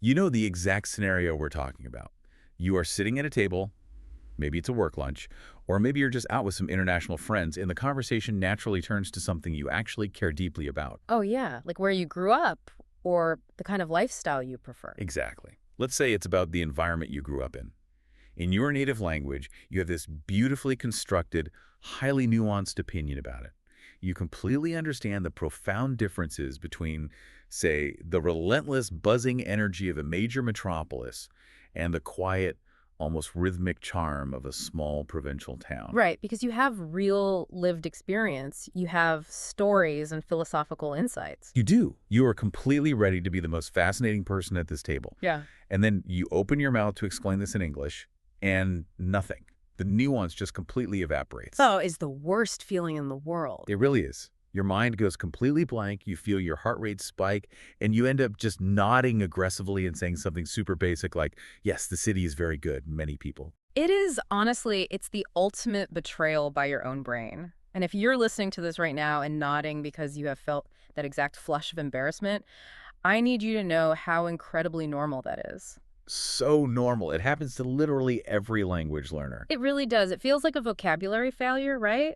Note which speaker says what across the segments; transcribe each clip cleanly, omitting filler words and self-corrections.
Speaker 1: You know the exact scenario we're talking about. You are sitting at a table, maybe it's a work lunch, or maybe you're just out with some international friends, and the conversation naturally turns to something you actually care deeply about.
Speaker 2: Oh, yeah, like where you grew up or the kind of lifestyle you prefer.
Speaker 1: Exactly. Let's say it's about the environment you grew up in. In your native language, you have this beautifully constructed, highly nuanced opinion about it. You completely understand the profound differences between, say, the relentless buzzing energy of a major metropolis and the quiet, almost rhythmic charm of a small provincial town.
Speaker 2: Right, because you have real lived experience. You have stories and philosophical insights.
Speaker 1: You do. You are completely ready to be the most fascinating person at this table.
Speaker 2: Yeah.
Speaker 1: And then you open your mouth to explain this in English, and nothing. The nuance just completely evaporates.
Speaker 2: Oh, is the worst feeling in the world.
Speaker 1: It really is. Your mind goes completely blank, you feel your heart rate spike, and you end up just nodding aggressively and saying something super basic like, yes, the city is very good, many people.
Speaker 2: It is, honestly, it's the ultimate betrayal by your own brain. And if you're listening to this right now and nodding because you have felt that exact flush of embarrassment, I need you to know how incredibly normal that is.
Speaker 1: So normal. It happens to literally every language learner.
Speaker 2: It really does. It feels like a vocabulary failure, right?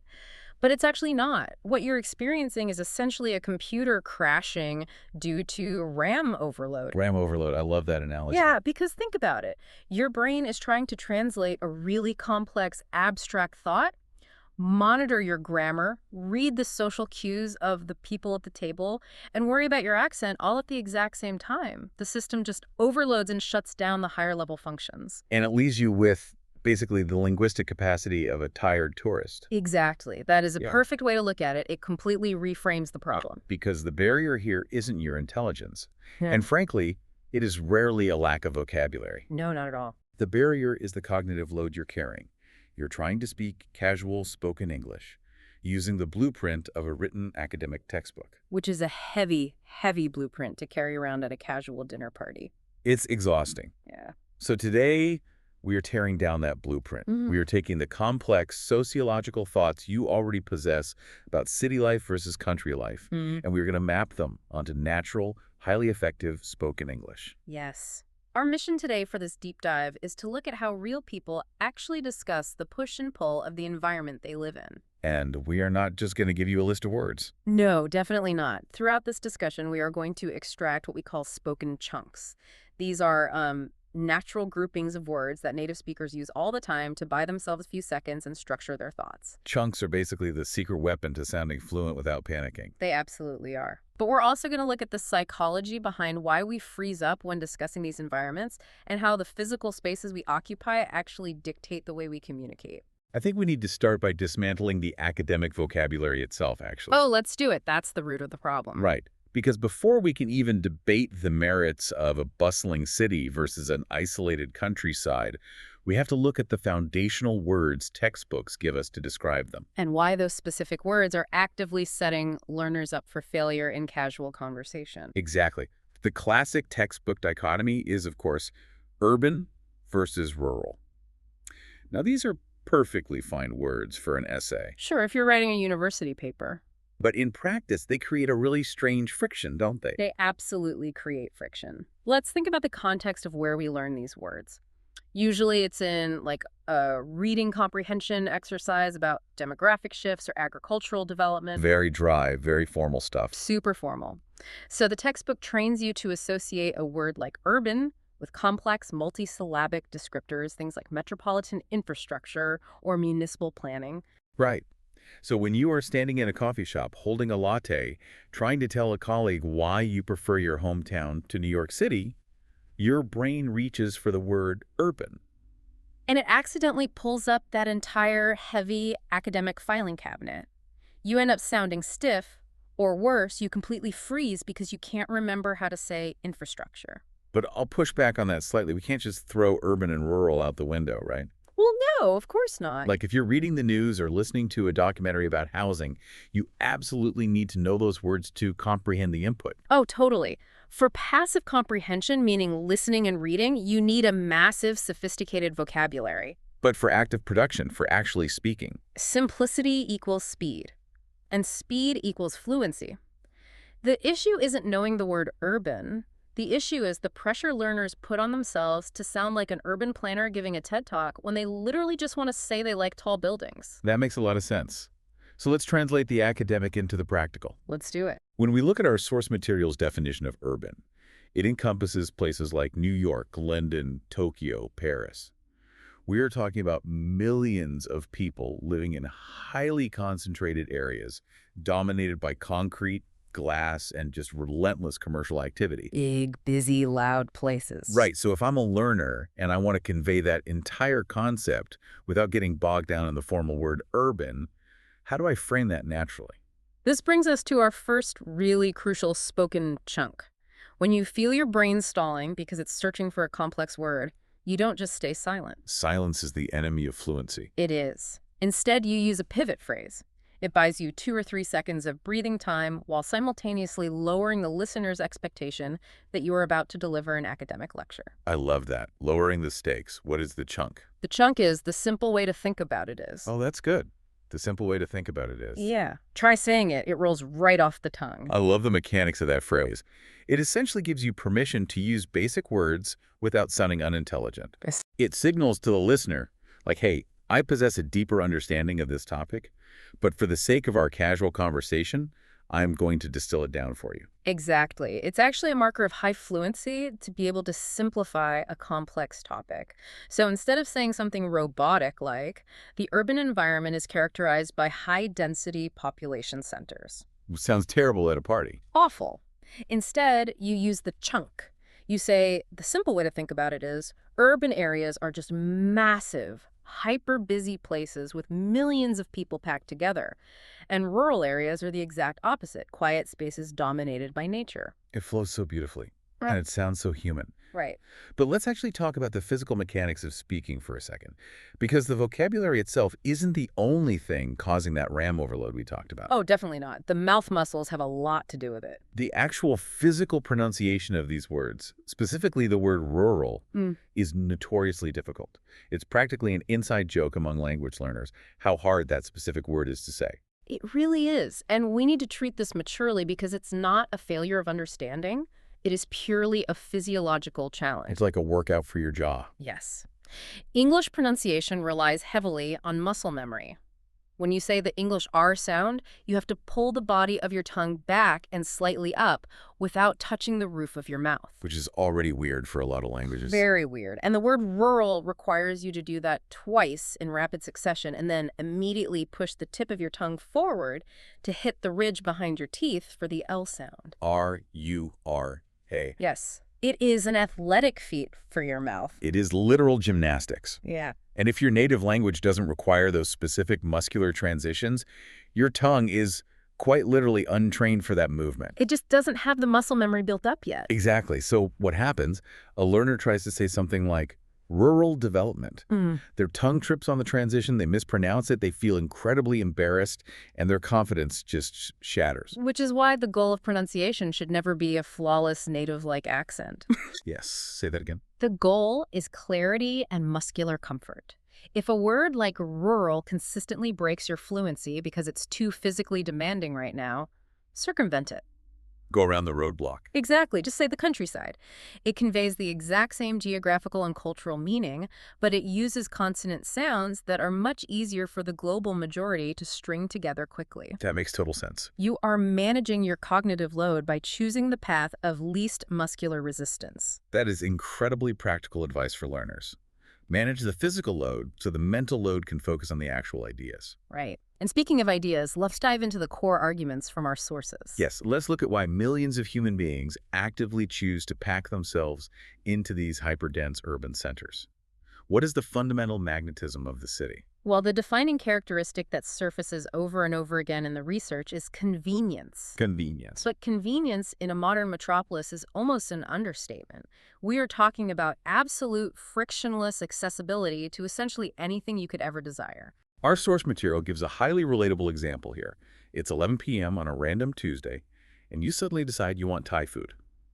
Speaker 2: But it's actually not. What you're experiencing is essentially a computer crashing due to RAM overload.
Speaker 1: RAM overload. I love that analogy.
Speaker 2: Yeah, because think about it. Your brain is trying to translate a really complex, abstract thought, monitor your grammar, read the social cues of the people at the table, and worry about your accent all at the exact same time. The system just overloads and shuts down the higher level functions.
Speaker 1: And it leaves you with basically the linguistic capacity of a tired tourist.
Speaker 2: Exactly. That is a
Speaker 1: Yeah.
Speaker 2: perfect way to look at it. It completely reframes the problem.
Speaker 1: Because the barrier here isn't your intelligence.
Speaker 2: Yeah.
Speaker 1: And frankly, it is rarely a lack of vocabulary.
Speaker 2: No, not at all.
Speaker 1: The barrier is the cognitive load you're carrying. You're trying to speak casual spoken English using the blueprint of a written academic textbook.
Speaker 2: Which is a heavy, heavy blueprint to carry around at a casual dinner party.
Speaker 1: It's exhausting.
Speaker 2: Yeah.
Speaker 1: So today, we are tearing down that blueprint. We are taking the complex sociological thoughts you already possess about city life versus country life, and we're going to map them onto natural, highly effective spoken English.
Speaker 2: Yes. Our mission today for this deep dive is to look at how real people actually discuss the push and pull of the environment they live in.
Speaker 1: And we are not just going to give you a list of words.
Speaker 2: No, definitely not. Throughout this discussion, we are going to extract what we call spoken chunks. These are natural groupings of words that native speakers use all the time to buy themselves a few seconds and structure their thoughts.
Speaker 1: Chunks are basically the secret weapon to sounding fluent without panicking.
Speaker 2: They absolutely are. But we're also going to look at the psychology behind why we freeze up when discussing these environments and how the physical spaces we occupy actually dictate the way we communicate.
Speaker 1: I think we need to start by dismantling the academic vocabulary itself, actually.
Speaker 2: Oh, let's do it. That's the root of the problem.
Speaker 1: Right. Because before we can even debate the merits of a bustling city versus an isolated countryside, we have to look at the foundational words textbooks give us to describe them.
Speaker 2: And why those specific words are actively setting learners up for failure in casual conversation.
Speaker 1: Exactly. The classic textbook dichotomy is, of course, urban versus rural. Now, these are perfectly fine words for an essay.
Speaker 2: Sure, if you're writing a university paper.
Speaker 1: But in practice, they create a really strange friction, don't they?
Speaker 2: They absolutely create friction. Let's think about the context of where we learn these words. Usually it's in like a reading comprehension exercise about demographic shifts or agricultural development.
Speaker 1: Very dry, very formal stuff.
Speaker 2: Super formal. So the textbook trains you to associate a word like urban with complex multisyllabic descriptors, things like metropolitan infrastructure or municipal planning.
Speaker 1: Right. So when you are standing in a coffee shop holding a latte, trying to tell a colleague why you prefer your hometown to New York City, your brain reaches for the word urban.
Speaker 2: And it accidentally pulls up that entire heavy academic filing cabinet. You end up sounding stiff, or worse, you completely freeze because you can't remember how to say infrastructure.
Speaker 1: But I'll push back on that slightly. We can't just throw urban and rural out the window, right?
Speaker 2: Well, no, of course not.
Speaker 1: Like if you're reading the news or listening to a documentary about housing, you absolutely need to know those words to comprehend the input.
Speaker 2: Oh, totally. For passive comprehension, meaning listening and reading, you need a massive, sophisticated vocabulary.
Speaker 1: But for active production, for actually speaking,
Speaker 2: Simplicity equals speed, and speed equals fluency. The issue isn't knowing the word urban. The issue is the pressure learners put on themselves to sound like an urban planner giving a TED Talk when they literally just want to say they like tall buildings.
Speaker 1: That makes a lot of sense. So let's translate the academic into the practical.
Speaker 2: Let's do it.
Speaker 1: When we look at our source material's definition of urban, it encompasses places like New York, London, Tokyo, Paris. We are talking about millions of people living in highly concentrated areas dominated by concrete, glass, and just relentless commercial activity.
Speaker 2: Big, busy, loud places.
Speaker 1: Right, so if I'm a learner and I want to convey that entire concept without getting bogged down in the formal word urban, how do I frame that naturally?
Speaker 2: This brings us to our first really crucial spoken chunk. When you feel your brain stalling because it's searching for a complex word, you don't just stay silent.
Speaker 1: Silence is the enemy of fluency.
Speaker 2: It is. Instead, you use a pivot phrase. It buys you 2 or 3 seconds of breathing time while simultaneously lowering the listener's expectation that you are about to deliver an academic lecture.
Speaker 1: I love that. Lowering the stakes. What is the chunk?
Speaker 2: The chunk is the simple way to think about it is.
Speaker 1: Oh, that's good. The simple way to think about it is.
Speaker 2: Yeah. Try saying it. It rolls right off the tongue.
Speaker 1: I love the mechanics of that phrase. It essentially gives you permission to use basic words without sounding unintelligent.
Speaker 2: Yes.
Speaker 1: It signals to the listener, like, hey, I possess a deeper understanding of this topic, but for the sake of our casual conversation, I'm going to distill it down for you.
Speaker 2: Exactly. It's actually a marker of high fluency to be able to simplify a complex topic. So instead of saying something robotic like, the urban environment is characterized by high-density population centers.
Speaker 1: Sounds terrible at a party.
Speaker 2: Awful. Instead, you use the chunk. You say, the simple way to think about it is, urban areas are just massive, hyper-busy places with millions of people packed together. And rural areas are the exact opposite, quiet spaces dominated by nature.
Speaker 1: It flows so beautifully,
Speaker 2: Right.
Speaker 1: and it sounds so human.
Speaker 2: Right.
Speaker 1: But let's actually talk about the physical mechanics of speaking for a second, because the vocabulary itself isn't the only thing causing that RAM overload we talked about.
Speaker 2: Oh, definitely not. The mouth muscles have a lot to do with it.
Speaker 1: The actual physical pronunciation of these words, specifically the word rural, is notoriously difficult. It's practically an inside joke among language learners how hard that specific word is to say.
Speaker 2: It really is. And we need to treat this maturely because it's not a failure of understanding. It is purely a physiological challenge.
Speaker 1: It's like a workout for your jaw.
Speaker 2: Yes. English pronunciation relies heavily on muscle memory. When you say the English R sound, you have to pull the body of your tongue back and slightly up without touching the roof of your mouth.
Speaker 1: Which is already weird for a lot of languages.
Speaker 2: Very weird. And the word rural requires you to do that twice in rapid succession and then immediately push the tip of your tongue forward to hit the ridge behind your teeth for the L sound.
Speaker 1: R-U-R-A.
Speaker 2: Yes. It is an athletic feat for your mouth.
Speaker 1: It is literal gymnastics.
Speaker 2: Yeah.
Speaker 1: And if your native language doesn't require those specific muscular transitions, your tongue is quite literally untrained for that movement.
Speaker 2: It just doesn't have the muscle memory built up yet.
Speaker 1: Exactly. So what happens, a learner tries to say something like rural development. Their tongue trips on the transition, they mispronounce it, they feel incredibly embarrassed, and their confidence just shatters.
Speaker 2: Which is why the goal of pronunciation should never be a flawless native-like accent.
Speaker 1: Yes, say that again.
Speaker 2: The goal is clarity and muscular comfort. If a word like rural consistently breaks your fluency because it's too physically demanding right now, circumvent it.
Speaker 1: Go around the roadblock.
Speaker 2: Exactly, just say the countryside. It conveys the exact same geographical and cultural meaning, but it uses consonant sounds that are much easier for the global majority to string together quickly.
Speaker 1: That makes total sense.
Speaker 2: You are managing your cognitive load by choosing the path of least muscular resistance.
Speaker 1: That is incredibly practical advice for learners. Manage the physical load so the mental load can focus on the actual ideas.
Speaker 2: Right. And speaking of ideas, let's dive into the core arguments from our sources.
Speaker 1: Yes, let's look at why millions of human beings actively choose to pack themselves into these hyperdense urban centers. What is the fundamental magnetism of the city?
Speaker 2: Well, the defining characteristic that surfaces over and over again in the research is convenience.
Speaker 1: Convenience.
Speaker 2: But convenience in a modern metropolis is almost an understatement. We are talking about absolute frictionless accessibility to essentially anything you could ever desire.
Speaker 1: Our source material gives a highly relatable example here. It's 11 p.m. on a random Tuesday, and you suddenly decide you want Thai food.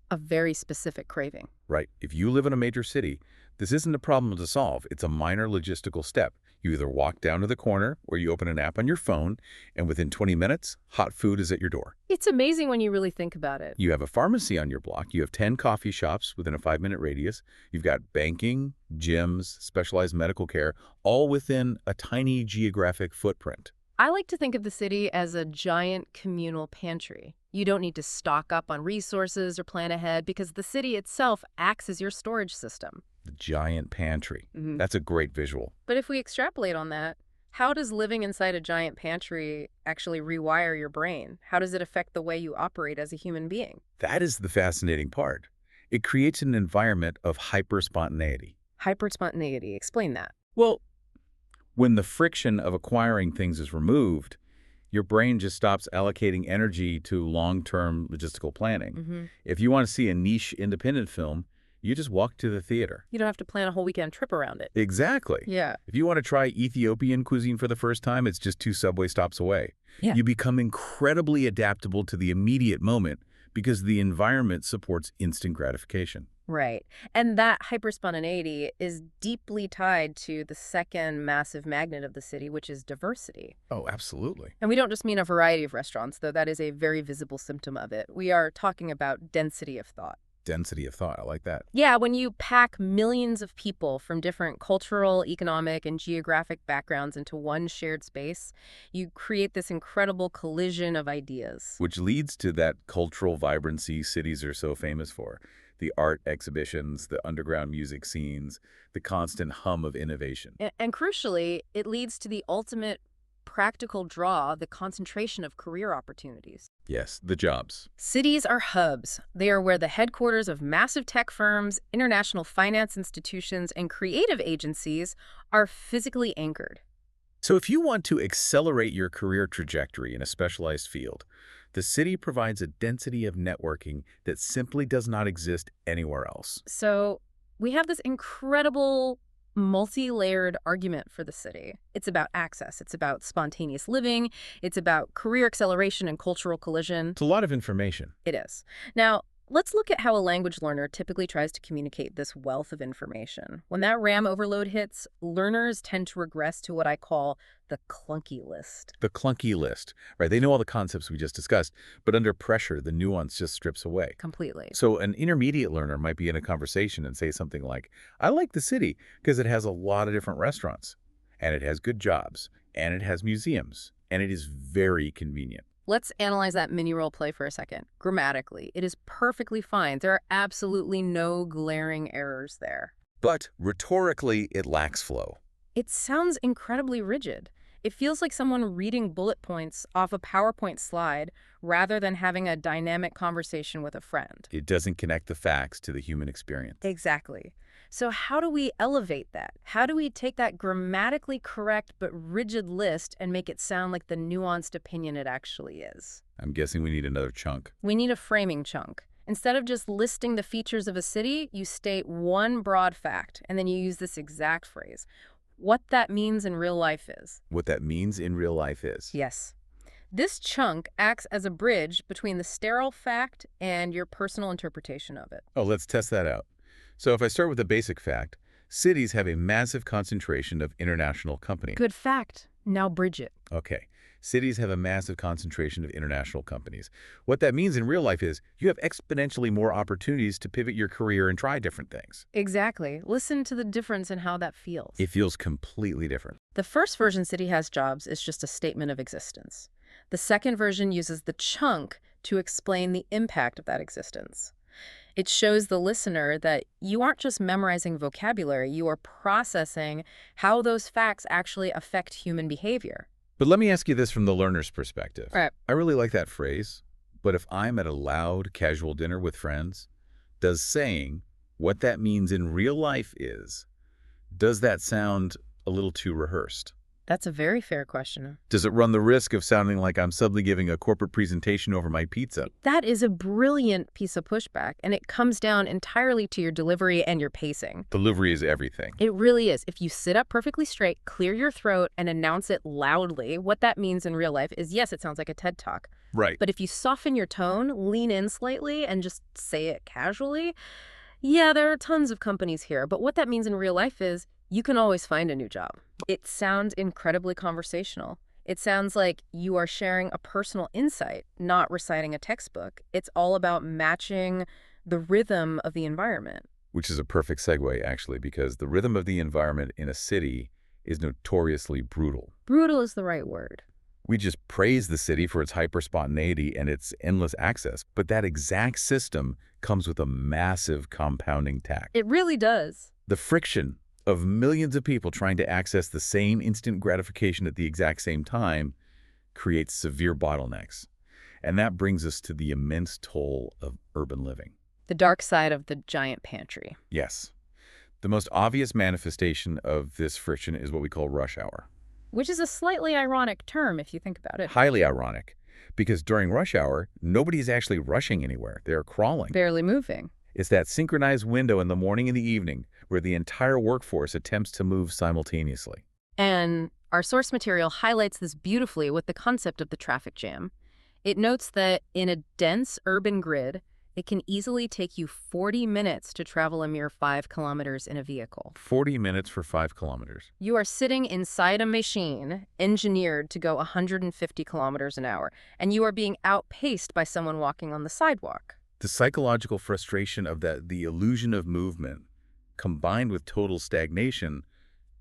Speaker 2: A very specific craving.
Speaker 1: Right. If you live in a major city, this isn't a problem to solve. It's a minor logistical step. You either walk down to the corner or you open an app on your phone, and within 20 minutes, hot food is at your door.
Speaker 2: It's amazing when you really think about it.
Speaker 1: You have a pharmacy on your block. You have 10 coffee shops within a 5-minute radius. You've got banking, gyms, specialized medical care, all within a tiny geographic footprint.
Speaker 2: I like to think of the city as a giant communal pantry. You don't need to stock up on resources or plan ahead because the city itself acts as your storage system.
Speaker 1: The giant pantry.
Speaker 2: Mhm.
Speaker 1: That's a great visual.
Speaker 2: But if we extrapolate on that, how does living inside a giant pantry actually rewire your brain? How does it affect the way you operate as a human being?
Speaker 1: That is the fascinating part. It creates an environment of hyper-spontaneity.
Speaker 2: Hyperspontaneity. Explain that.
Speaker 1: Well, when the friction of acquiring things is removed, your brain just stops allocating energy to long-term logistical planning. If you want to see a niche independent film, you just walk to the theater.
Speaker 2: You don't have to plan a whole weekend trip around it.
Speaker 1: Exactly.
Speaker 2: Yeah.
Speaker 1: If you want to try Ethiopian cuisine for the first time, it's just 2 subway stops away.
Speaker 2: Yeah.
Speaker 1: You become incredibly adaptable to the immediate moment because the environment supports instant gratification.
Speaker 2: Right. And that hyperspontaneity is deeply tied to the second massive magnet of the city, which is diversity.
Speaker 1: Oh, absolutely.
Speaker 2: And we don't just mean a variety of restaurants, though that is a very visible symptom of it. We are talking about density of thought.
Speaker 1: Density of thought. I like that.
Speaker 2: Yeah, when you pack millions of people from different cultural, economic, and geographic backgrounds into one shared space, you create this incredible collision of ideas.
Speaker 1: Which leads to that cultural vibrancy cities are so famous for. The art exhibitions, the underground music scenes, the constant hum of innovation.
Speaker 2: And crucially, it leads to the ultimate practical draw, the concentration of career opportunities.
Speaker 1: Yes, the jobs.
Speaker 2: Cities are hubs. They are where the headquarters of massive tech firms, international finance institutions, and creative agencies are physically anchored.
Speaker 1: So if you want to accelerate your career trajectory in a specialized field, the city provides a density of networking that simply does not exist anywhere else.
Speaker 2: So we have this incredible multi-layered argument for the city. It's about access. It's about spontaneous living. It's about career acceleration and cultural collision.
Speaker 1: It's a lot of information.
Speaker 2: It is. Now, let's look at how a language learner typically tries to communicate this wealth of information. When that RAM overload hits, learners tend to regress to what I call the clunky list.
Speaker 1: The clunky list, right? They know all the concepts we just discussed, but under pressure, the nuance just strips away.
Speaker 2: Completely.
Speaker 1: So an intermediate learner might be in a conversation and say something like, I like the city because it has a lot of different restaurants, and it has good jobs, and it has museums, and it is very convenient.
Speaker 2: Let's analyze that mini role play for a second. Grammatically, it is perfectly fine. There are absolutely no glaring errors there.
Speaker 1: But rhetorically, it lacks flow.
Speaker 2: It sounds incredibly rigid. It feels like someone reading bullet points off a PowerPoint slide rather than having a dynamic conversation with a friend.
Speaker 1: It doesn't connect the facts to the human experience.
Speaker 2: Exactly. So how do we elevate that? How do we take that grammatically correct but rigid list and make it sound like the nuanced opinion it actually is?
Speaker 1: I'm guessing we need another chunk.
Speaker 2: We need a framing chunk. Instead of just listing the features of a city, you state one broad fact, and then you use this exact phrase. What that means in real life is.
Speaker 1: What that means in real life is.
Speaker 2: Yes. This chunk acts as a bridge between the sterile fact and your personal interpretation of it.
Speaker 1: Oh, let's test that out. So if I start with the basic fact, cities have a massive concentration of international companies.
Speaker 2: Good fact. Now bridge it.
Speaker 1: Okay. Cities have a massive concentration of international companies. What that means in real life is you have exponentially more opportunities to pivot your career and try different things.
Speaker 2: Exactly. Listen to the difference in how that feels.
Speaker 1: It feels completely different.
Speaker 2: The first version, City Has Jobs, is just a statement of existence. The second version uses the chunk to explain the impact of that existence. It shows the listener that you aren't just memorizing vocabulary, you are processing how those facts actually affect human behavior.
Speaker 1: But let me ask you this from the learner's perspective.
Speaker 2: Right.
Speaker 1: I really like that phrase, but if I'm at a loud, casual dinner with friends, does saying what that means in real life is, does that sound a little too rehearsed?
Speaker 2: That's a very fair question.
Speaker 1: Does it run the risk of sounding like I'm suddenly giving a corporate presentation over my pizza?
Speaker 2: That is a brilliant piece of pushback, and it comes down entirely to your delivery and your pacing.
Speaker 1: Delivery is everything.
Speaker 2: It really is. If you sit up perfectly straight, clear your throat, and announce it loudly, what that means in real life is, yes, it sounds like a TED Talk.
Speaker 1: Right.
Speaker 2: But if you soften your tone, lean in slightly, and just say it casually, yeah, there are tons of companies here. But what that means in real life is you can always find a new job. It sounds incredibly conversational. It sounds like you are sharing a personal insight, not reciting a textbook. It's all about matching the rhythm of the environment.
Speaker 1: Which is a perfect segue, actually, because the rhythm of the environment in a city is notoriously brutal.
Speaker 2: Brutal is the right word.
Speaker 1: We just praise the city for its hyper-spontaneity and its endless access, but that exact system comes with a massive compounding tax.
Speaker 2: It really does.
Speaker 1: The friction of millions of people trying to access the same instant gratification at the exact same time creates severe bottlenecks. And that brings us to the immense toll of urban living.
Speaker 2: The dark side of the giant pantry.
Speaker 1: Yes. The most obvious manifestation of this friction is what we call rush hour.
Speaker 2: Which is a slightly ironic term if you think about it.
Speaker 1: Highly ironic, because during rush hour, nobody is actually rushing anywhere. They're crawling.
Speaker 2: Barely moving.
Speaker 1: It's that synchronized window in the morning and the evening where the entire workforce attempts to move simultaneously.
Speaker 2: And our source material highlights this beautifully with the concept of the traffic jam. It notes that in a dense urban grid, it can easily take you 40 minutes to travel a mere 5 kilometers in a vehicle.
Speaker 1: 40 minutes for 5 kilometers.
Speaker 2: You are sitting inside a machine engineered to go 150 kilometers an hour, and you are being outpaced by someone walking on the sidewalk.
Speaker 1: The psychological frustration of the illusion of movement, combined with total stagnation,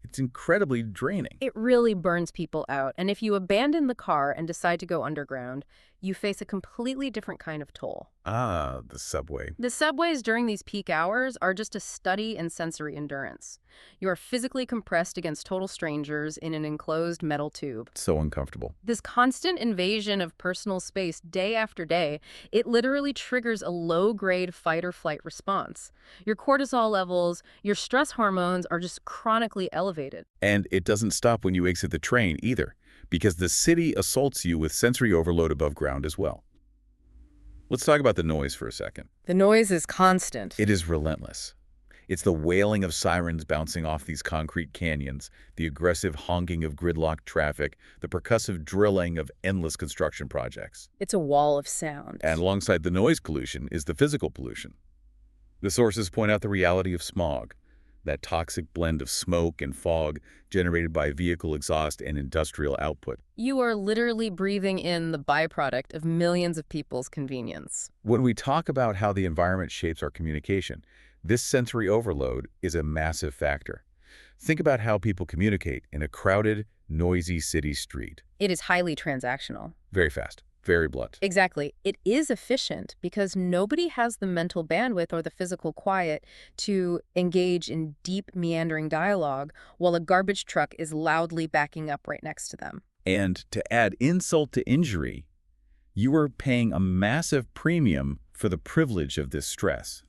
Speaker 1: it's incredibly draining.
Speaker 2: It really burns people out, and if you abandon the car and decide to go underground, you face a completely different kind of toll.
Speaker 1: Ah, the subway.
Speaker 2: The subways during these peak hours are just a study in sensory endurance. You are physically compressed against total strangers in an enclosed metal tube.
Speaker 1: So uncomfortable.
Speaker 2: This constant invasion of personal space day after day, it literally triggers a low-grade fight-or-flight response. Your cortisol levels, your stress hormones are just chronically elevated.
Speaker 1: And it doesn't stop when you exit the train either, because the city assaults you with sensory overload above ground as well. Let's talk about the noise for a second.
Speaker 2: The noise is constant.
Speaker 1: It is relentless. It's the wailing of sirens bouncing off these concrete canyons, the aggressive honking of gridlocked traffic, the percussive drilling of endless construction projects.
Speaker 2: It's a wall of sound.
Speaker 1: And alongside the noise pollution is the physical pollution. The sources point out the reality of smog, that toxic blend of smoke and fog generated by vehicle exhaust and industrial output.
Speaker 2: You are literally breathing in the byproduct of millions of people's convenience.
Speaker 1: When we talk about how the environment shapes our communication, this sensory overload is a massive factor. Think about how people communicate in a crowded, noisy city street.
Speaker 2: It is highly transactional.
Speaker 1: Very fast, very blunt.
Speaker 2: Exactly. It is efficient because nobody has the mental bandwidth or the physical quiet to engage in deep, meandering dialogue while a garbage truck is loudly backing up right next to them.
Speaker 1: And to add insult to injury, you are paying a massive premium for the privilege of this stress.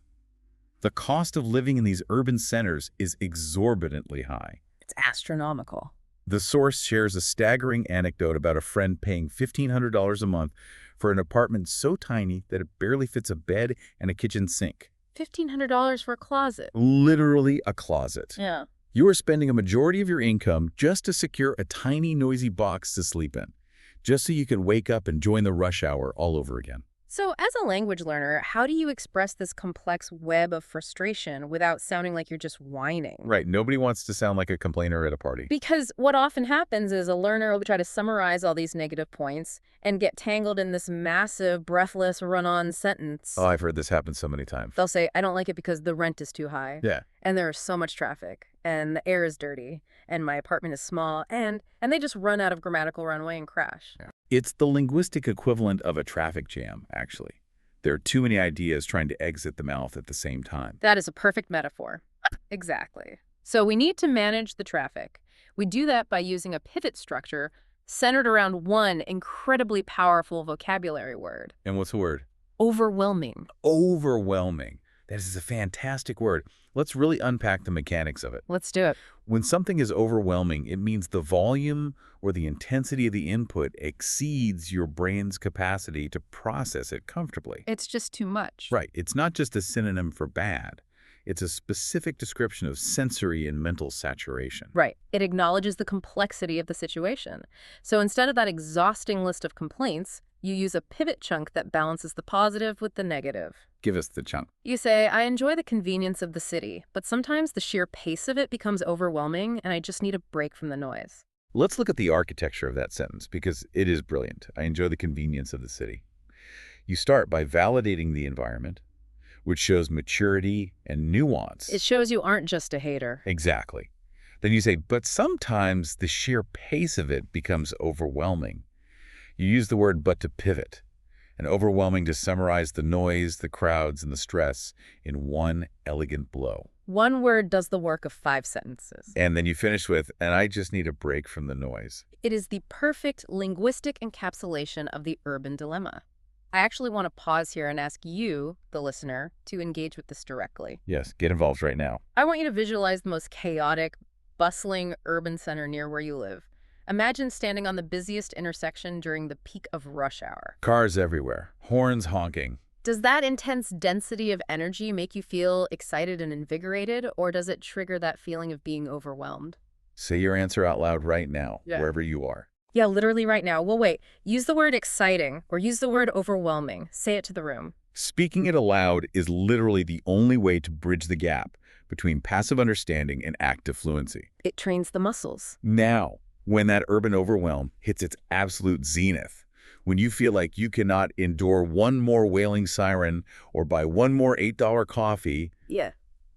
Speaker 1: The cost of living in these urban centers is exorbitantly high.
Speaker 2: It's astronomical.
Speaker 1: The source shares a staggering anecdote about a friend paying $1,500 a month for an apartment so tiny that it barely fits a bed and a kitchen sink.
Speaker 2: $1,500 for a closet.
Speaker 1: Literally a closet.
Speaker 2: Yeah.
Speaker 1: You are spending a majority of your income just to secure a tiny, noisy box to sleep in, just so you can wake up and join the rush hour all over again.
Speaker 2: So as a language learner, how do you express this complex web of frustration without sounding like you're just whining?
Speaker 1: Right. Nobody wants to sound like a complainer at a party.
Speaker 2: Because what often happens is a learner will try to summarize all these negative points and get tangled in this massive, breathless, run-on sentence.
Speaker 1: Oh, I've heard this happen so many times.
Speaker 2: They'll say, I don't like it because the rent is too high.
Speaker 1: Yeah.
Speaker 2: And there is so much traffic, and the air is dirty, and my apartment is small, and they just run out of grammatical runway and crash.
Speaker 1: Yeah. It's the linguistic equivalent of a traffic jam, actually. There are too many ideas trying to exit the mouth at the same time.
Speaker 2: That is a perfect metaphor. Exactly. So we need to manage the traffic. We do that by using a pivot structure centered around one incredibly powerful vocabulary word.
Speaker 1: And what's the word?
Speaker 2: Overwhelming.
Speaker 1: Overwhelming. That is a fantastic word. Let's really unpack the mechanics of it.
Speaker 2: Let's do it.
Speaker 1: When something is overwhelming, it means the volume or the intensity of the input exceeds your brain's capacity to process it comfortably.
Speaker 2: It's just too much.
Speaker 1: Right. It's not just a synonym for bad. It's a specific description of sensory and mental saturation.
Speaker 2: Right. It acknowledges the complexity of the situation. So instead of that exhausting list of complaints, You use a pivot chunk that balances the positive with the negative.
Speaker 1: Give us the chunk.
Speaker 2: You say, I enjoy the convenience of the city, but sometimes the sheer pace of it becomes overwhelming and I just need a break from the noise.
Speaker 1: Let's look at the architecture of that sentence because it is brilliant. I enjoy the convenience of the city. You start by validating the environment, which shows maturity and nuance.
Speaker 2: It shows you aren't just a hater.
Speaker 1: Exactly. Then you say, but sometimes the sheer pace of it becomes overwhelming. You use the word but to pivot, and overwhelming to summarize the noise, the crowds, and the stress in one elegant blow.
Speaker 2: One word does the work of 5 sentences.
Speaker 1: And then you finish with, and I just need a break from the noise.
Speaker 2: It is the perfect linguistic encapsulation of the urban dilemma. I actually want to pause here and ask you, the listener, to engage with this directly.
Speaker 1: Yes, get involved right now.
Speaker 2: I want you to visualize the most chaotic, bustling urban center near where you live. Imagine standing on the busiest intersection during the peak of rush hour.
Speaker 1: Cars everywhere, horns honking.
Speaker 2: Does that intense density of energy make you feel excited and invigorated, or does it trigger that feeling of being overwhelmed?
Speaker 1: Say your answer out loud right now,
Speaker 2: Yeah.
Speaker 1: wherever you are.
Speaker 2: Yeah, literally right now. Well, wait. Use the word exciting or use the word overwhelming. Say it to the room.
Speaker 1: Speaking it aloud is literally the only way to bridge the gap between passive understanding and active fluency.
Speaker 2: It trains the muscles.
Speaker 1: Now, when that urban overwhelm hits its absolute zenith, when you feel like you cannot endure one more wailing siren or buy one more $8 coffee,
Speaker 2: Yeah.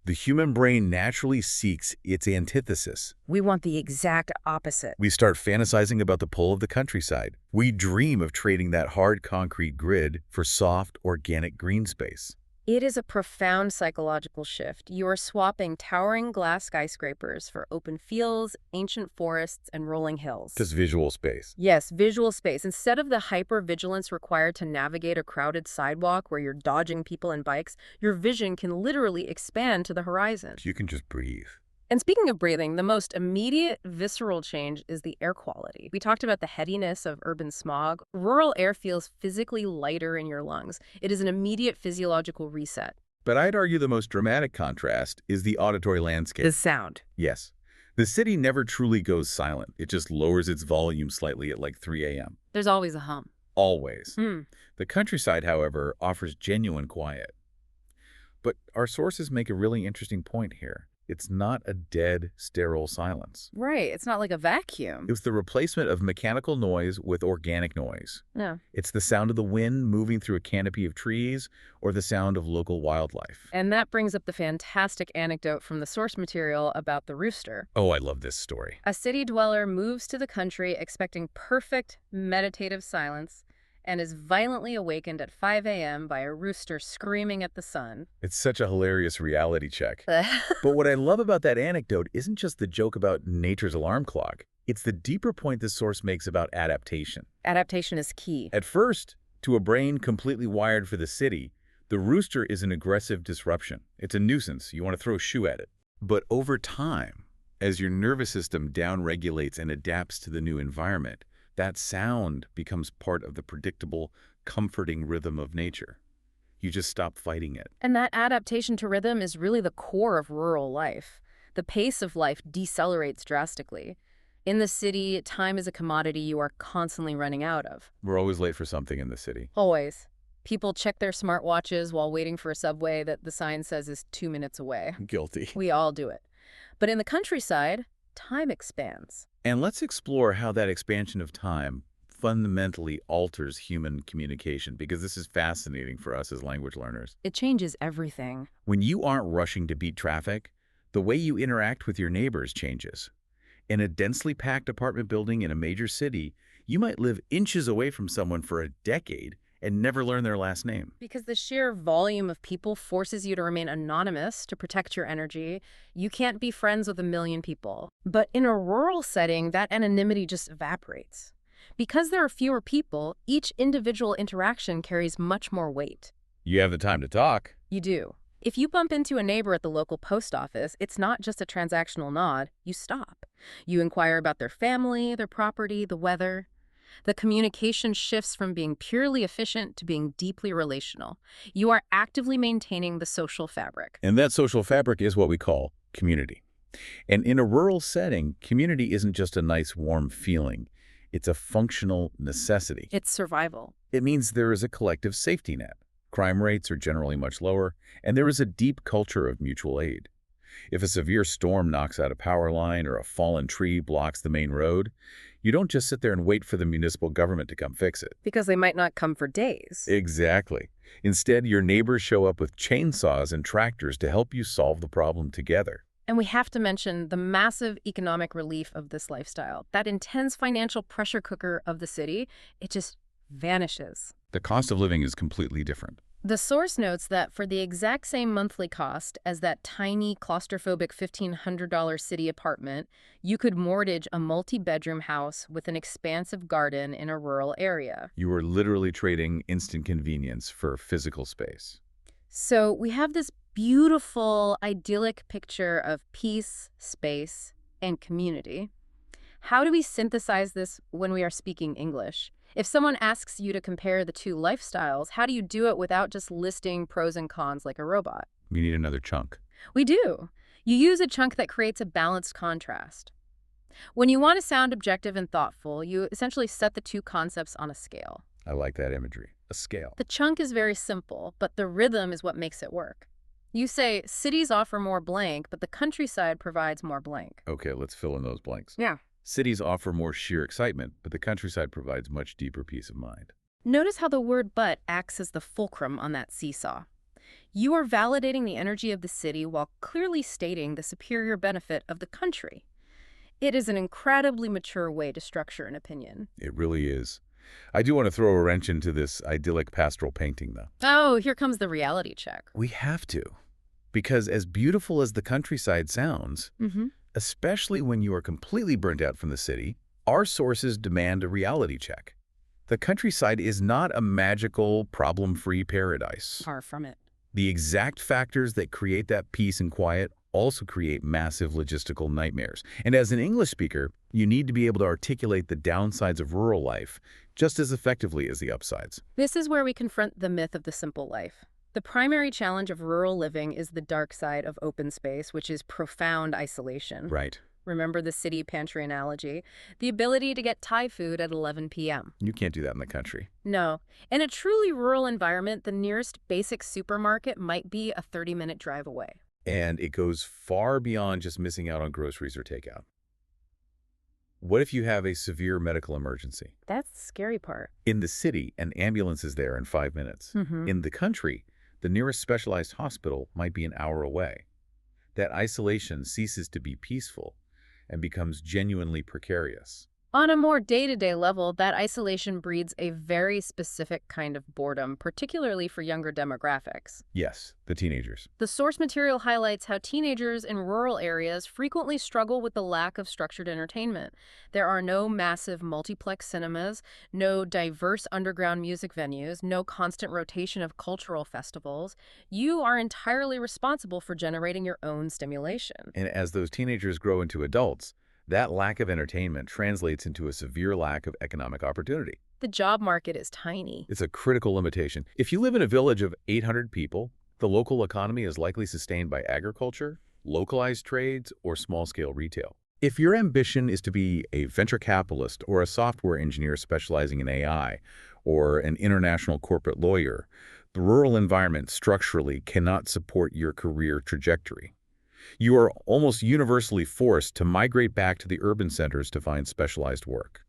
Speaker 1: the human brain naturally seeks its antithesis.
Speaker 2: We want the exact opposite.
Speaker 1: We start fantasizing about the pull of the countryside. We dream of trading that hard concrete grid for soft, organic green space.
Speaker 2: It is a profound psychological shift. You are swapping towering glass skyscrapers for open fields, ancient forests, and rolling hills.
Speaker 1: Just visual space.
Speaker 2: Yes, visual space. Instead of the hyper-vigilance required to navigate a crowded sidewalk where you're dodging people and bikes, your vision can literally expand to the horizon.
Speaker 1: You can just breathe.
Speaker 2: And speaking of breathing, the most immediate visceral change is the air quality. We talked about the headiness of urban smog. Rural air feels physically lighter in your lungs. It is an immediate physiological reset.
Speaker 1: But I'd argue the most dramatic contrast is the auditory landscape.
Speaker 2: The sound.
Speaker 1: Yes. The city never truly goes silent. It just lowers its volume slightly at like 3 a.m.
Speaker 2: There's always a hum.
Speaker 1: Always.
Speaker 2: Hmm.
Speaker 1: The countryside, however, offers genuine quiet. But our sources make a really interesting point here. It's not a dead, sterile silence.
Speaker 2: Right. It's not like a vacuum.
Speaker 1: It's the replacement of mechanical noise with organic noise.
Speaker 2: Yeah.
Speaker 1: It's the sound of the wind moving through a canopy of trees or the sound of local wildlife.
Speaker 2: And that brings up the fantastic anecdote from the source material about the rooster.
Speaker 1: Oh, I love this story.
Speaker 2: A city dweller moves to the country expecting perfect meditative silence and is violently awakened at 5 a.m. by a rooster screaming at the sun.
Speaker 1: It's such a hilarious reality check. But what I love about that anecdote isn't just the joke about nature's alarm clock. It's the deeper point this source makes about adaptation.
Speaker 2: Adaptation is key.
Speaker 1: At first, to a brain completely wired for the city, the rooster is an aggressive disruption. It's a nuisance. You want to throw a shoe at it. But over time, as your nervous system downregulates and adapts to the new environment, that sound becomes part of the predictable, comforting rhythm of nature. You just stop fighting it.
Speaker 2: And that adaptation to rhythm is really the core of rural life. The pace of life decelerates drastically. In the city, time is a commodity you are constantly running out of.
Speaker 1: We're always late for something in the city.
Speaker 2: Always. People check their smartwatches while waiting for a subway that the sign says is 2 minutes away.
Speaker 1: Guilty.
Speaker 2: We all do it. But in the countryside, time expands.
Speaker 1: And let's explore how that expansion of time fundamentally alters human communication, because this is fascinating for us as language learners.
Speaker 2: It changes everything.
Speaker 1: When you aren't rushing to beat traffic, the way you interact with your neighbors changes. In a densely packed apartment building in a major city, you might live inches away from someone for a decade and never learn their last name.
Speaker 2: Because the sheer volume of people forces you to remain anonymous to protect your energy. You can't be friends with a million people. But in a rural setting, that anonymity just evaporates. Because there are fewer people, each individual interaction carries much more weight.
Speaker 1: You have the time to talk.
Speaker 2: You do. If you bump into a neighbor at the local post office, it's not just a transactional nod. You stop. You inquire about their family, their property, the weather. The communication shifts from being purely efficient to being deeply relational. You are actively maintaining the social fabric.
Speaker 1: And that social fabric is what we call community. And in a rural setting, community isn't just a nice, warm feeling. It's a functional necessity.
Speaker 2: It's survival.
Speaker 1: It means there is a collective safety net. Crime rates are generally much lower, and there is a deep culture of mutual aid. If a severe storm knocks out a power line or a fallen tree blocks the main road, you don't just sit there and wait for the municipal government to come fix it.
Speaker 2: Because they might not come for days.
Speaker 1: Exactly. Instead, your neighbors show up with chainsaws and tractors to help you solve the problem together.
Speaker 2: And we have to mention the massive economic relief of this lifestyle. That intense financial pressure cooker of the city, it just vanishes.
Speaker 1: The cost of living is completely different.
Speaker 2: The source notes that for the exact same monthly cost as that tiny, claustrophobic $1,500 city apartment, you could mortgage a multi-bedroom house with an expansive garden in a rural area.
Speaker 1: You are literally trading instant convenience for physical space.
Speaker 2: So we have this beautiful, idyllic picture of peace, space, and community. How do we synthesize this when we are speaking English? If someone asks you to compare the two lifestyles, how do you do it without just listing pros and cons like a robot?
Speaker 1: We need another chunk.
Speaker 2: We do. You use a chunk that creates a balanced contrast. When you want to sound objective and thoughtful, you essentially set the two concepts on a scale.
Speaker 1: I like that imagery. A scale.
Speaker 2: The chunk is very simple, but the rhythm is what makes it work. You say, cities offer more blank, but the countryside provides more blank.
Speaker 1: Okay, let's fill in those blanks.
Speaker 2: Yeah.
Speaker 1: Cities offer more sheer excitement, but the countryside provides much deeper peace of mind.
Speaker 2: Notice how the word but acts as the fulcrum on that seesaw. You are validating the energy of the city while clearly stating the superior benefit of the country. It is an incredibly mature way to structure an opinion.
Speaker 1: It really is. I do want to throw a wrench into this idyllic pastoral painting, though.
Speaker 2: Oh, here comes the reality check.
Speaker 1: We have to. Because as beautiful as the countryside sounds, especially when you are completely burnt out from the city, our sources demand a reality check. The countryside is not a magical, problem-free paradise.
Speaker 2: Far from it.
Speaker 1: The exact factors that create that peace and quiet also create massive logistical nightmares. And as an English speaker, you need to be able to articulate the downsides of rural life just as effectively as the upsides.
Speaker 2: This is where we confront the myth of the simple life. The primary challenge of rural living is the dark side of open space, which is profound isolation.
Speaker 1: Right.
Speaker 2: Remember the city pantry analogy? The ability to get Thai food at 11 p.m.
Speaker 1: You can't do that in the country.
Speaker 2: No. In a truly rural environment, the nearest basic supermarket might be a 30-minute drive away.
Speaker 1: And it goes far beyond just missing out on groceries or takeout. What if you have a severe medical emergency?
Speaker 2: That's the scary part.
Speaker 1: In the city, an ambulance is there in 5 minutes. In the country, the nearest specialized hospital might be an hour away. That isolation ceases to be peaceful and becomes genuinely precarious.
Speaker 2: On a more day-to-day level, that isolation breeds a very specific kind of boredom, particularly for younger demographics.
Speaker 1: Yes, the teenagers.
Speaker 2: The source material highlights how teenagers in rural areas frequently struggle with the lack of structured entertainment. There are no massive multiplex cinemas, no diverse underground music venues, no constant rotation of cultural festivals. You are entirely responsible for generating your own stimulation.
Speaker 1: And as those teenagers grow into adults, that lack of entertainment translates into a severe lack of economic opportunity.
Speaker 2: The job market is tiny.
Speaker 1: It's a critical limitation. If you live in a village of 800 people, the local economy is likely sustained by agriculture, localized trades, or small-scale retail. If your ambition is to be a venture capitalist or a software engineer specializing in AI, or an international corporate lawyer, the rural environment structurally cannot support your career trajectory. You are almost universally forced to migrate back to the urban centers to find specialized work.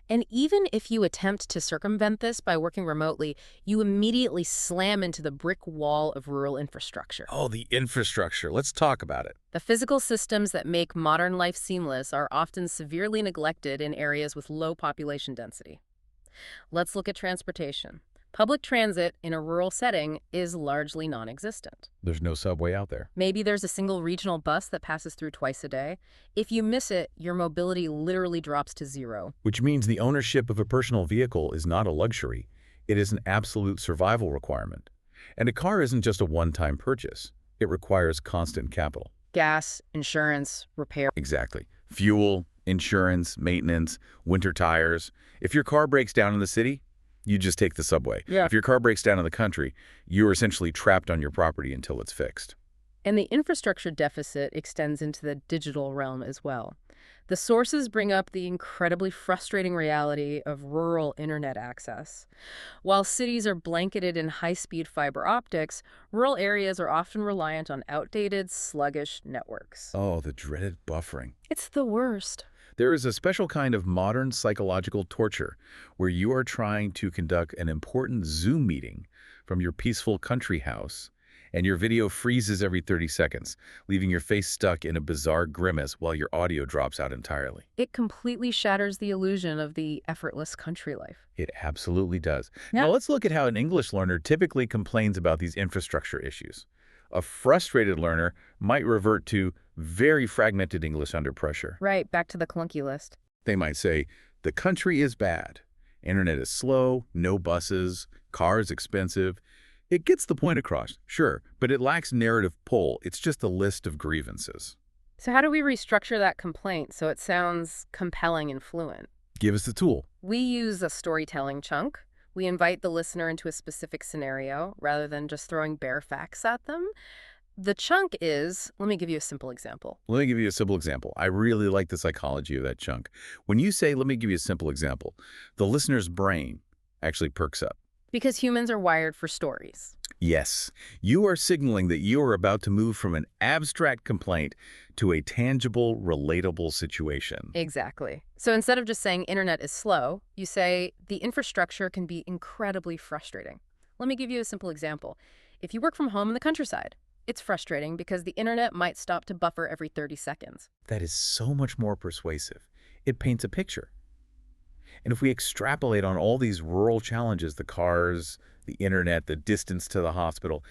Speaker 2: And even if you attempt to circumvent this by working remotely, you immediately slam into the brick wall of rural infrastructure.
Speaker 1: Oh, the infrastructure. Let's talk about it.
Speaker 2: The physical systems that make modern life seamless are often severely neglected in areas with low population density. Let's look at transportation. Public transit in a rural setting is largely non-existent.
Speaker 1: There's no subway out there.
Speaker 2: Maybe there's a single regional bus that passes through twice a day. If you miss it, your mobility literally drops to zero.
Speaker 1: Which means the ownership of a personal vehicle is not a luxury. It is an absolute survival requirement. And a car isn't just a one-time purchase. It requires constant capital.
Speaker 2: Gas, insurance, repair.
Speaker 1: Exactly. Fuel, insurance, maintenance, winter tires. If your car breaks down in the city, you just take the subway.
Speaker 2: Yeah.
Speaker 1: If your car breaks down in the country, you're essentially trapped on your property until it's fixed.
Speaker 2: And the infrastructure deficit extends into the digital realm as well. The sources bring up the incredibly frustrating reality of rural internet access. While cities are blanketed in high-speed fiber optics, rural areas are often reliant on outdated, sluggish networks.
Speaker 1: Oh, the dreaded buffering.
Speaker 2: It's the worst.
Speaker 1: There is a special kind of modern psychological torture where you are trying to conduct an important Zoom meeting from your peaceful country house, and your video freezes every 30 seconds, leaving your face stuck in a bizarre grimace while your audio drops out entirely.
Speaker 2: It completely shatters the illusion of the effortless country life.
Speaker 1: It absolutely does.
Speaker 2: Yeah.
Speaker 1: Now let's look at how an English learner typically complains about these infrastructure issues. A frustrated learner might revert to very fragmented English under pressure.
Speaker 2: Right, back to the clunky list.
Speaker 1: They might say, the country is bad. Internet is slow, no buses, cars expensive. It gets the point across, sure, but it lacks narrative pull. It's just a list of grievances.
Speaker 2: So how do we restructure that complaint so it sounds compelling and fluent?
Speaker 1: Give us the tool.
Speaker 2: We use a storytelling chunk. We invite the listener into a specific scenario rather than just throwing bare facts at them. The chunk is, let me give you a simple example.
Speaker 1: Let me give you a simple example. I really like the psychology of that chunk. When you say, let me give you a simple example, the listener's brain actually perks up.
Speaker 2: Because humans are wired for stories.
Speaker 1: Yes, you are signaling that you are about to move from an abstract complaint to a tangible, relatable situation.
Speaker 2: Exactly. So instead of just saying internet is slow, you say the infrastructure can be incredibly frustrating. Let me give you a simple example. If you work from home in the countryside, it's frustrating because the internet might stop to buffer every 30 seconds.
Speaker 1: That is so much more persuasive. It paints a picture. And if we extrapolate on all these rural challenges, the cars, the internet, the distance to the hospital,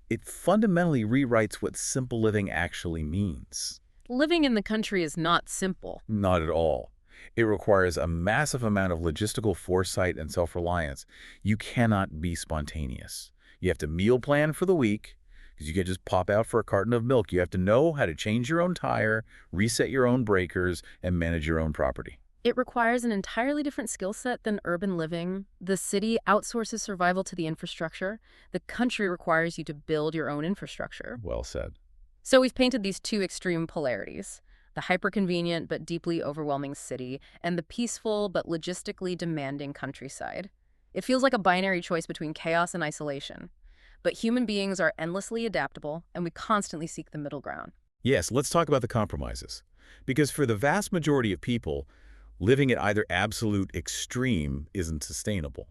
Speaker 1: it fundamentally rewrites what simple living actually means.
Speaker 2: Living in the country is not simple.
Speaker 1: Not at all. It requires a massive amount of logistical foresight and self-reliance. You cannot be spontaneous. You have to meal plan for the week, because you can't just pop out for a carton of milk. You have to know how to change your own tire, reset your own breakers, and manage your own property.
Speaker 2: It requires an entirely different skill set than urban living. The city outsources survival to the infrastructure. The country requires you to build your own infrastructure.
Speaker 1: Well said.
Speaker 2: So we've painted these two extreme polarities, the hyper-convenient but deeply overwhelming city and the peaceful but logistically demanding countryside. It feels like a binary choice between chaos and isolation. But human beings are endlessly adaptable, and we constantly seek the middle ground.
Speaker 1: Yes, let's talk about the compromises. Because for the vast majority of people, living at either absolute extreme isn't sustainable.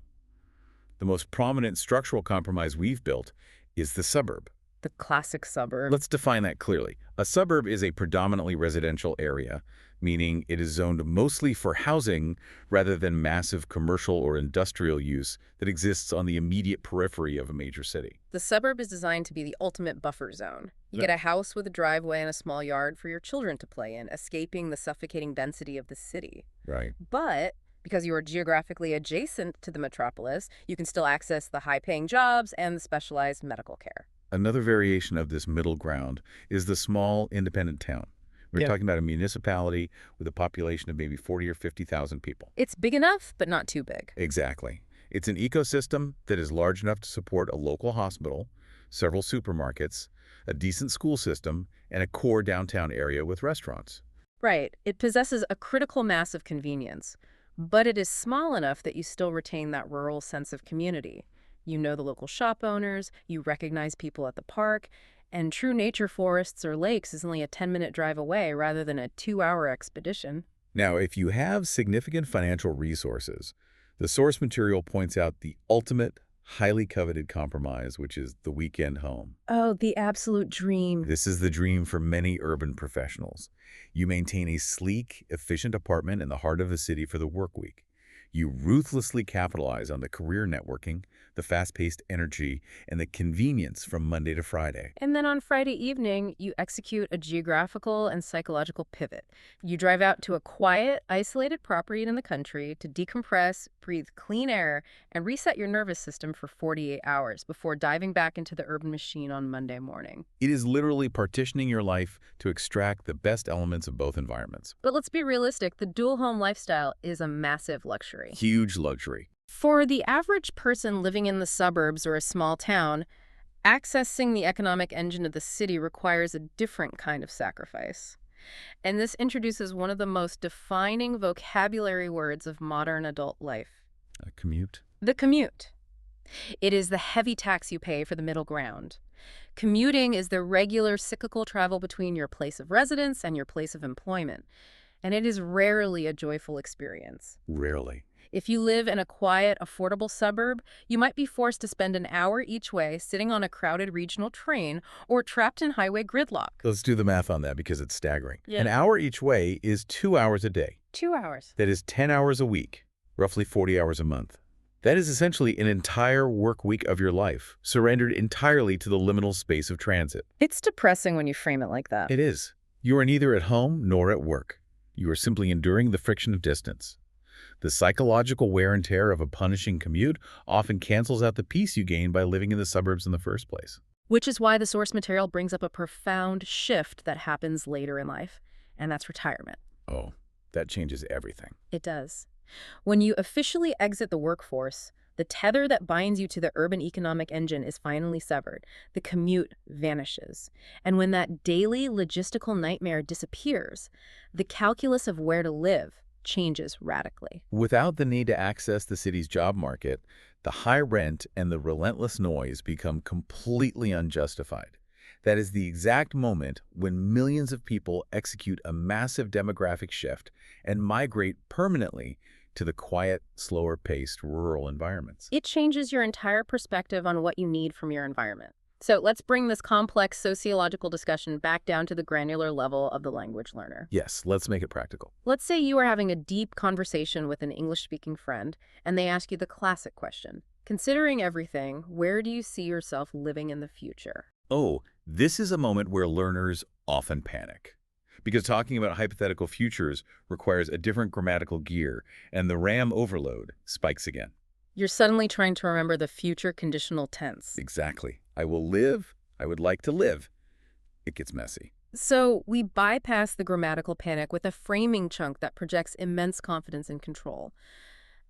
Speaker 1: The most prominent structural compromise we've built is the suburb.
Speaker 2: The classic suburb.
Speaker 1: Let's define that clearly. A suburb is a predominantly residential area, meaning it is zoned mostly for housing rather than massive commercial or industrial use that exists on the immediate periphery of a major city.
Speaker 2: The suburb is designed to be the ultimate buffer zone. You get a house with a driveway and a small yard for your children to play in, escaping the suffocating density of the city.
Speaker 1: Right.
Speaker 2: But because you are geographically adjacent to the metropolis, you can still access the high-paying jobs and the specialized medical care.
Speaker 1: Another variation of this middle ground is the small independent town. We're talking about a municipality with a population of maybe 40 or 50,000 people.
Speaker 2: It's big enough, but not too big.
Speaker 1: Exactly. It's an ecosystem that is large enough to support a local hospital, several supermarkets, a decent school system, and a core downtown area with restaurants.
Speaker 2: Right. It possesses a critical mass of convenience, but it is small enough that you still retain that rural sense of community. You know the local shop owners, you recognize people at the park, and true nature forests or lakes is only a 10-minute drive away rather than a 2-hour expedition.
Speaker 1: Now, if you have significant financial resources, the source material points out the ultimate, highly coveted compromise, which is the weekend home.
Speaker 2: Oh, the absolute dream.
Speaker 1: This is the dream for many urban professionals. You maintain a sleek, efficient apartment in the heart of the city for the work week. You ruthlessly capitalize on the career networking, the fast-paced energy, and the convenience from Monday to Friday.
Speaker 2: And then on Friday evening, you execute a geographical and psychological pivot. You drive out to a quiet, isolated property in the country to decompress, breathe clean air, and reset your nervous system for 48 hours before diving back into the urban machine on Monday morning.
Speaker 1: It is literally partitioning your life to extract the best elements of both environments.
Speaker 2: But let's be realistic, the dual home lifestyle is a massive luxury.
Speaker 1: Huge luxury.
Speaker 2: For the average person living in the suburbs or a small town, accessing the economic engine of the city requires a different kind of sacrifice. And this introduces one of the most defining vocabulary words of modern adult life:
Speaker 1: A commute?
Speaker 2: the commute. It is the heavy tax you pay for the middle ground. Commuting is the regular cyclical travel between your place of residence and your place of employment, and it is rarely a joyful experience.
Speaker 1: Rarely.
Speaker 2: If you live in a quiet, affordable suburb, you might be forced to spend an hour each way sitting on a crowded regional train or trapped in highway gridlock.
Speaker 1: Let's do the math on that because it's staggering.
Speaker 2: Yeah.
Speaker 1: An hour each way is 2 hours a day.
Speaker 2: 2 hours.
Speaker 1: That is 10 hours a week, roughly 40 hours a month. That is essentially an entire work week of your life, surrendered entirely to the liminal space of transit.
Speaker 2: It's depressing when you frame it like that.
Speaker 1: It is. You are neither at home nor at work. You are simply enduring the friction of distance. The psychological wear and tear of a punishing commute often cancels out the peace you gain by living in the suburbs in the first place.
Speaker 2: Which is why the source material brings up a profound shift that happens later in life, and that's retirement.
Speaker 1: Oh, that changes everything.
Speaker 2: It does. When you officially exit the workforce, the tether that binds you to the urban economic engine is finally severed. The commute vanishes. And when that daily logistical nightmare disappears, the calculus of where to live changes radically.
Speaker 1: Without the need to access the city's job market, the high rent and the relentless noise become completely unjustified. That is the exact moment when millions of people execute a massive demographic shift and migrate permanently to the quiet, slower-paced rural environments.
Speaker 2: It changes your entire perspective on what you need from your environment. So let's bring this complex sociological discussion back down to the granular level of the language learner.
Speaker 1: Yes, let's make it practical.
Speaker 2: Let's say you are having a deep conversation with an English-speaking friend, and they ask you the classic question: considering everything, where do you see yourself living in the future?
Speaker 1: Oh, this is a moment where learners often panic. Because talking about hypothetical futures requires a different grammatical gear, and the RAM overload spikes again.
Speaker 2: You're suddenly trying to remember the future conditional tense.
Speaker 1: Exactly. I will live. I would like to live. It gets messy.
Speaker 2: So we bypass the grammatical panic with a framing chunk that projects immense confidence and control.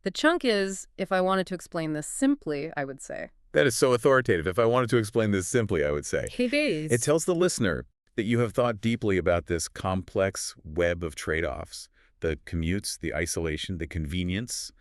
Speaker 2: The chunk is, if I wanted to explain this simply, I would say.
Speaker 1: That is so authoritative. If I wanted to explain this simply, I would say.
Speaker 2: It is.
Speaker 1: It tells the listener that you have thought deeply about this complex web of trade-offs, the commutes, the isolation, the convenience,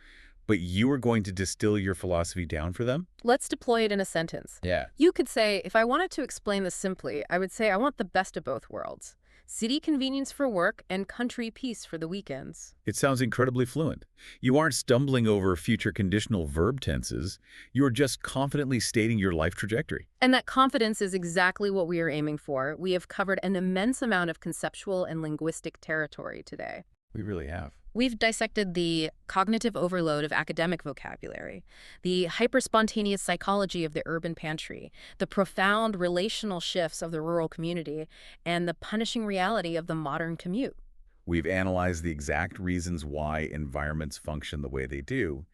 Speaker 1: but you are going to distill your philosophy down for them?
Speaker 2: Let's deploy it in a sentence.
Speaker 1: Yeah.
Speaker 2: You could say, if I wanted to explain this simply, I would say I want the best of both worlds. City convenience for work and country peace for the weekends.
Speaker 1: It sounds incredibly fluent. You aren't stumbling over future conditional verb tenses. You are just confidently stating your life trajectory.
Speaker 2: And that confidence is exactly what we are aiming for. We have covered an immense amount of conceptual and linguistic territory today.
Speaker 1: We really have.
Speaker 2: We've dissected the cognitive overload of academic vocabulary, the hyperspontaneous psychology of the urban pantry, the profound relational shifts of the rural community, and the punishing reality of the modern commute.
Speaker 1: We've analyzed the exact reasons why environments function the way they do,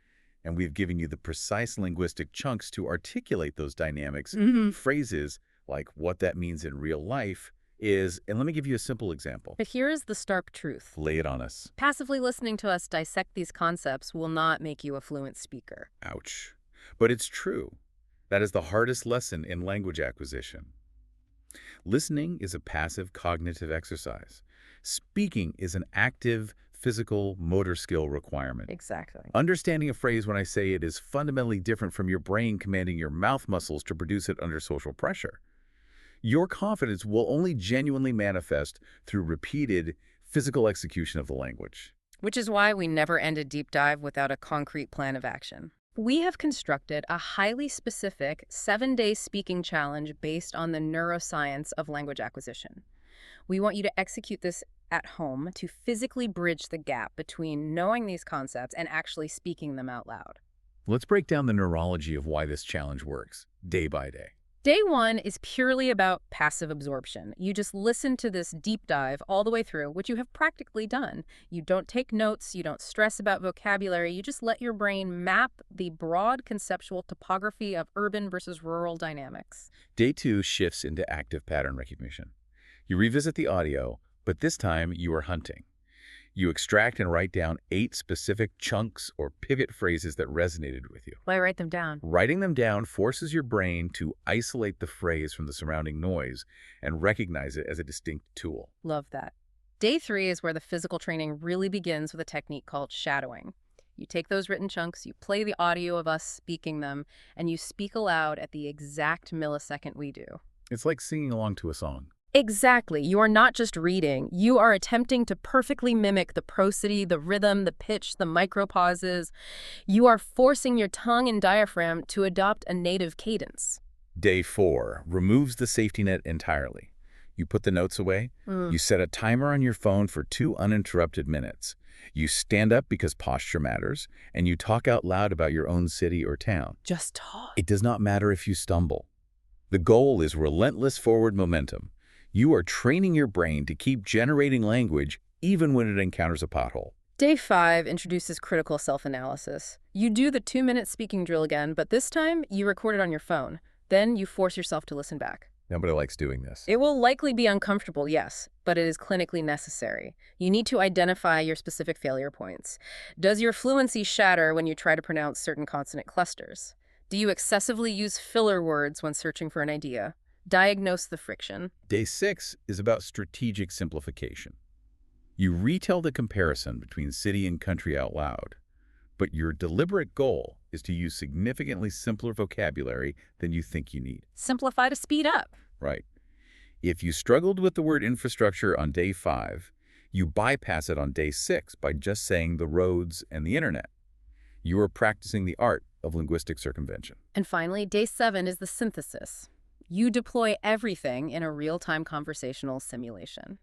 Speaker 1: and we've given you the precise linguistic chunks to articulate those dynamics, phrases like what that means in real life is, and let me give you a simple example.
Speaker 2: But here is the stark truth.
Speaker 1: Lay it on us.
Speaker 2: Passively listening to us dissect these concepts will not make you a fluent speaker.
Speaker 1: Ouch. But it's true. That is the hardest lesson in language acquisition. Listening is a passive cognitive exercise. Speaking is an active physical motor skill requirement.
Speaker 2: Exactly.
Speaker 1: Understanding a phrase when I say it is fundamentally different from your brain commanding your mouth muscles to produce it under social pressure. Your confidence will only genuinely manifest through repeated physical execution of the language.
Speaker 2: Which is why we never end a deep dive without a concrete plan of action. We have constructed a highly specific 7-day speaking challenge based on the neuroscience of language acquisition. We want you to execute this at home to physically bridge the gap between knowing these concepts and actually speaking them out loud.
Speaker 1: Let's break down the neurology of why this challenge works, day by day.
Speaker 2: Day 1 is purely about passive absorption. You just listen to this deep dive all the way through, which you have practically done. You don't take notes, you don't stress about vocabulary, you just let your brain map the broad conceptual topography of urban versus rural dynamics.
Speaker 1: Day 2 shifts into active pattern recognition. You revisit the audio, but this time you are hunting. You extract and write down 8 specific chunks or pivot phrases that resonated with you.
Speaker 2: Why write them down?
Speaker 1: Writing them down forces your brain to isolate the phrase from the surrounding noise and recognize it as a distinct tool.
Speaker 2: Love that. Day 3 is where the physical training really begins with a technique called shadowing. You take those written chunks, you play the audio of us speaking them, and you speak aloud at the exact millisecond we do.
Speaker 1: It's like singing along to a song.
Speaker 2: Exactly. You are not just reading. You are attempting to perfectly mimic the prosody, the rhythm, the pitch, the micropauses. You are forcing your tongue and diaphragm to adopt a native cadence.
Speaker 1: Day 4 removes the safety net entirely. You put the notes away. You set a timer on your phone for 2 uninterrupted minutes. You stand up because posture matters, and you talk out loud about your own city or town.
Speaker 2: Just talk.
Speaker 1: It does not matter if you stumble. The goal is relentless forward momentum. You are training your brain to keep generating language even when it encounters a pothole.
Speaker 2: Day 5 introduces critical self-analysis. You do the 2-minute speaking drill again, but this time you record it on your phone. Then you force yourself to listen back.
Speaker 1: Nobody likes doing this.
Speaker 2: It will likely be uncomfortable, yes, but it is clinically necessary. You need to identify your specific failure points. Does your fluency shatter when you try to pronounce certain consonant clusters? Do you excessively use filler words when searching for an idea? Diagnose the friction.
Speaker 1: Day 6 is about strategic simplification. You retell the comparison between city and country out loud, but your deliberate goal is to use significantly simpler vocabulary than you think you need.
Speaker 2: Simplify to speed up.
Speaker 1: Right. If you struggled with the word infrastructure on day 5, you bypass it on day 6 by just saying the roads and the internet. You are practicing the art of linguistic circumvention.
Speaker 2: And finally, day 7 is the synthesis. You deploy everything in a real-time conversational simulation.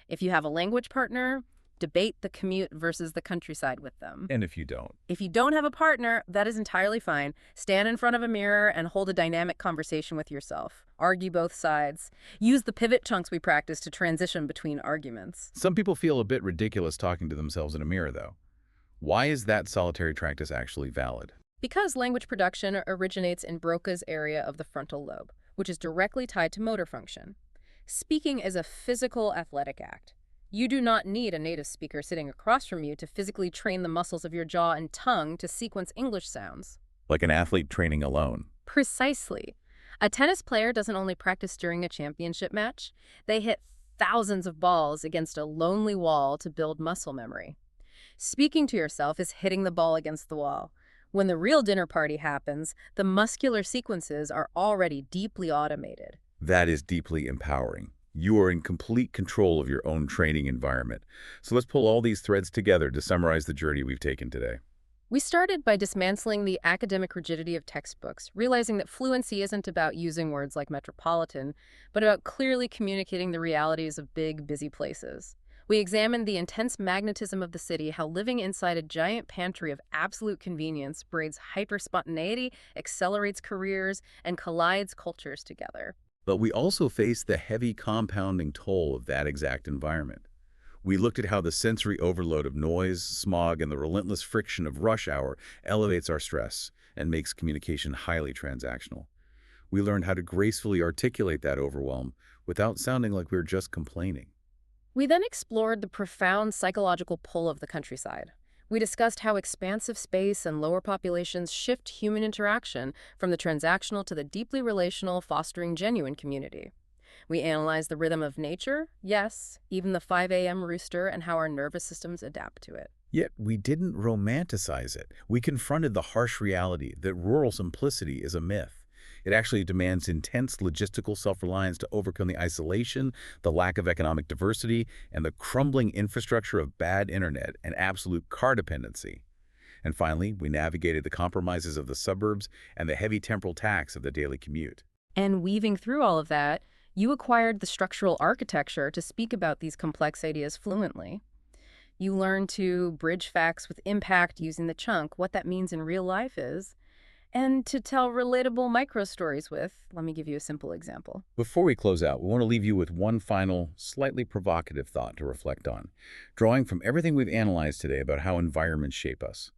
Speaker 2: If you have a language partner, debate the commute versus the countryside with them.
Speaker 1: And if you don't?
Speaker 2: If you don't have a partner, that is entirely fine. Stand in front of a mirror and hold a dynamic conversation with yourself. Argue both sides. Use the pivot chunks we practice to transition between arguments.
Speaker 1: Some people feel a bit ridiculous talking to themselves in a mirror, though. Why is that solitary practice actually valid?
Speaker 2: Because language production originates in Broca's area of the frontal lobe, which is directly tied to motor function. Speaking is a physical athletic act. You do not need a native speaker sitting across from you to physically train the muscles of your jaw and tongue to sequence English sounds.
Speaker 1: Like an athlete training alone.
Speaker 2: Precisely. A tennis player doesn't only practice during a championship match. They hit thousands of balls against a lonely wall to build muscle memory. Speaking to yourself is hitting the ball against the wall. When the real dinner party happens, the muscular sequences are already deeply automated.
Speaker 1: That is deeply empowering. You are in complete control of your own training environment. So let's pull all these threads together to summarize the journey we've taken today.
Speaker 2: We started by dismantling the academic rigidity of textbooks, realizing that fluency isn't about using words like metropolitan, but about clearly communicating the realities of big, busy places. We examined the intense magnetism of the city, how living inside a giant pantry of absolute convenience breeds hyper-spontaneity, accelerates careers, and collides cultures together.
Speaker 1: But we also faced the heavy compounding toll of that exact environment. We looked at how the sensory overload of noise, smog, and the relentless friction of rush hour elevates our stress and makes communication highly transactional. We learned how to gracefully articulate that overwhelm without sounding like we were just complaining.
Speaker 2: We then explored the profound psychological pull of the countryside. We discussed how expansive space and lower populations shift human interaction from the transactional to the deeply relational, fostering genuine community. We analyzed the rhythm of nature, yes, even the 5 a.m. rooster, and how our nervous systems adapt to it.
Speaker 1: Yet we didn't romanticize it. We confronted the harsh reality that rural simplicity is a myth. It actually demands intense logistical self-reliance to overcome the isolation, the lack of economic diversity, and the crumbling infrastructure of bad internet and absolute car dependency. And finally, we navigated the compromises of the suburbs and the heavy temporal tax of the daily commute.
Speaker 2: And weaving through all of that, you acquired the structural architecture to speak about these complex ideas fluently. You learned to bridge facts with impact using the chunk, what that means in real life is, and to tell relatable micro-stories with. Let me give you a simple example.
Speaker 1: Before we close out, we want to leave you with one final, slightly provocative thought to reflect on, drawing from everything we've analyzed today about how environments shape us.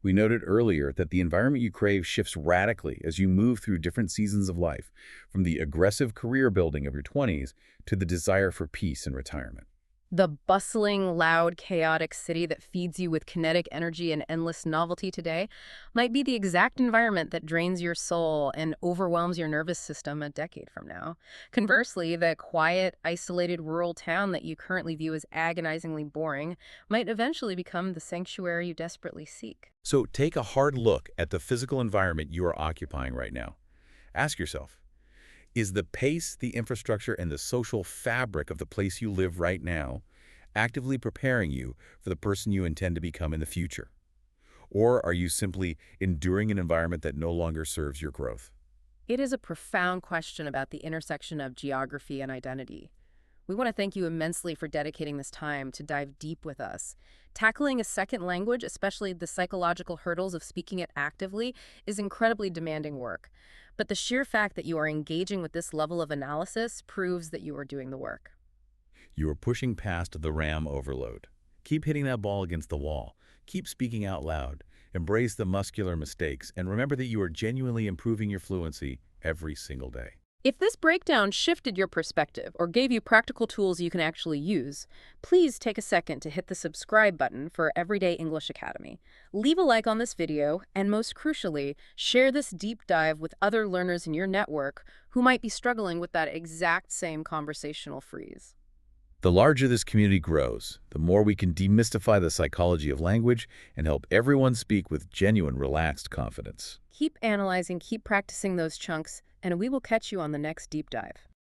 Speaker 1: We noted earlier that the environment you crave shifts radically as you move through different seasons of life, from the aggressive career building of your 20s to the desire for peace and retirement.
Speaker 2: The bustling, loud, chaotic city that feeds you with kinetic energy and endless novelty today might be the exact environment that drains your soul and overwhelms your nervous system a decade from now. Conversely, the quiet, isolated rural town that you currently view as agonizingly boring might eventually become the sanctuary you desperately seek.
Speaker 1: So take a hard look at the physical environment you are occupying right now. Ask yourself, is the pace, the infrastructure, and the social fabric of the place you live right now actively preparing you for the person you intend to become in the future? Or are you simply enduring an environment that no longer serves your growth?
Speaker 2: It is a profound question about the intersection of geography and identity. We want to thank you immensely for dedicating this time to dive deep with us. Tackling a second language, especially the psychological hurdles of speaking it actively, is incredibly demanding work. But the sheer fact that you are engaging with this level of analysis proves that you are doing the work.
Speaker 1: You are pushing past the RAM overload. Keep hitting that ball against the wall. Keep speaking out loud. Embrace the muscular mistakes, and remember that you are genuinely improving your fluency every single day.
Speaker 2: If this breakdown shifted your perspective or gave you practical tools you can actually use, please take a second to hit the subscribe button for Everyday English Academy. Leave a like on this video, and most crucially, share this deep dive with other learners in your network who might be struggling with that exact same conversational freeze.
Speaker 1: The larger this community grows, the more we can demystify the psychology of language and help everyone speak with genuine, relaxed confidence.
Speaker 2: Keep analyzing, keep practicing those chunks, and we will catch you on the next deep dive.